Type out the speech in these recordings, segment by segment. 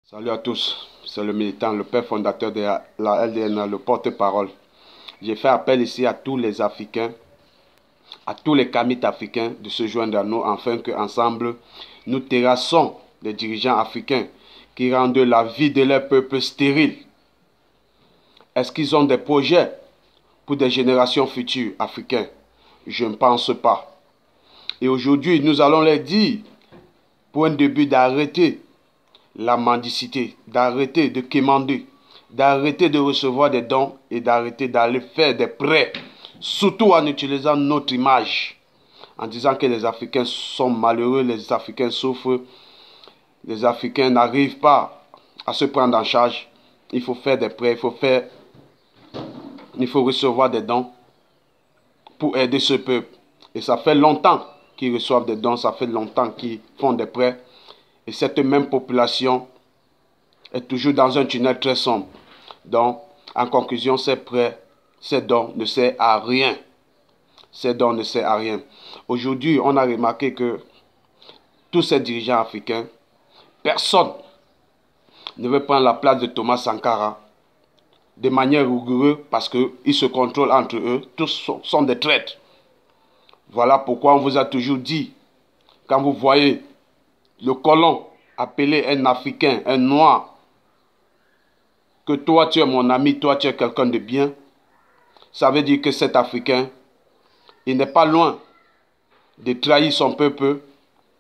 Salut à tous, c'est le militant, le père fondateur de la LDN, le porte-parole. J'ai fait appel ici à tous les Africains, à tous les kamites africains de se joindre à nous afin qu'ensemble, nous terrassons les dirigeants africains qui rendent la vie de leur peuple stérile. Est-ce qu'ils ont des projets pour des générations futures africaines? Je ne pense pas. Et aujourd'hui, nous allons leur dire, pour un début, d'arrêter la mendicité, d'arrêter de quémander, d'arrêter de recevoir des dons et d'arrêter d'aller faire des prêts, surtout en utilisant notre image, en disant que les Africains sont malheureux, les Africains souffrent, les Africains n'arrivent pas à se prendre en charge. Il faut faire des prêts, il faut recevoir des dons pour aider ce peuple. Et ça fait longtemps qu'ils reçoivent des dons, ça fait longtemps qu'ils font des prêts. Et cette même population est toujours dans un tunnel très sombre. Donc, en conclusion, ces prêts, ces dons ne servent à rien. Ces dons ne servent à rien. Aujourd'hui, on a remarqué que tous ces dirigeants africains, personne ne veut prendre la place de Thomas Sankara de manière rigoureuse parce qu'ils se contrôlent entre eux. Tous sont des traîtres. Voilà pourquoi on vous a toujours dit, quand vous voyez le colon appeler un Africain, un Noir, que toi tu es mon ami, toi tu es quelqu'un de bien, ça veut dire que cet Africain, il n'est pas loin de trahir son peuple,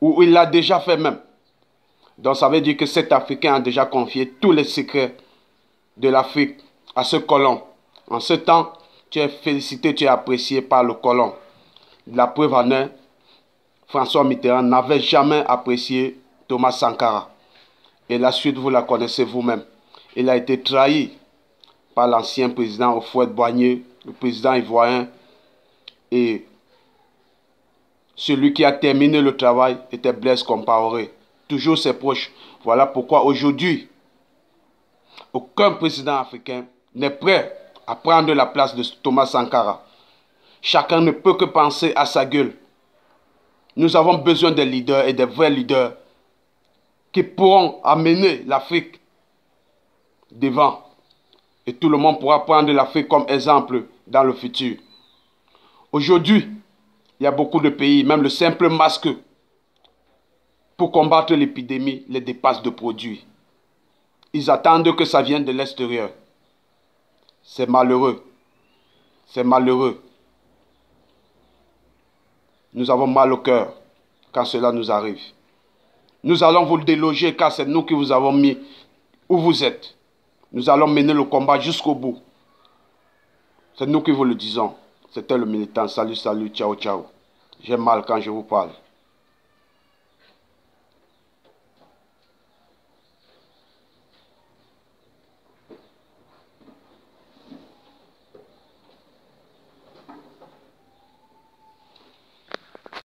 ou il l'a déjà fait même. Donc ça veut dire que cet Africain a déjà confié tous les secrets de l'Afrique à ce colon. En ce temps, tu es félicité, tu es apprécié par le colon. La preuve en est, François Mitterrand n'avait jamais apprécié Thomas Sankara. Et la suite, vous la connaissez vous-même. Il a été trahi par l'ancien président Houphouët-Boigny, le président ivoirien. Et celui qui a terminé le travail était Blaise Compaoré. Toujours ses proches. Voilà pourquoi aujourd'hui, aucun président africain n'est prêt à prendre la place de Thomas Sankara. Chacun ne peut que penser à sa gueule. Nous avons besoin des leaders et des vrais leaders qui pourront amener l'Afrique devant. Et tout le monde pourra prendre l'Afrique comme exemple dans le futur. Aujourd'hui, il y a beaucoup de pays, même le simple masque, pour combattre l'épidémie, les dépasse de produits. Ils attendent que ça vienne de l'extérieur. C'est malheureux. C'est malheureux. Nous avons mal au cœur quand cela nous arrive. Nous allons vous déloger car c'est nous qui vous avons mis où vous êtes. Nous allons mener le combat jusqu'au bout. C'est nous qui vous le disons. C'était le militant. Salut, salut, ciao, ciao. J'ai mal quand je vous parle.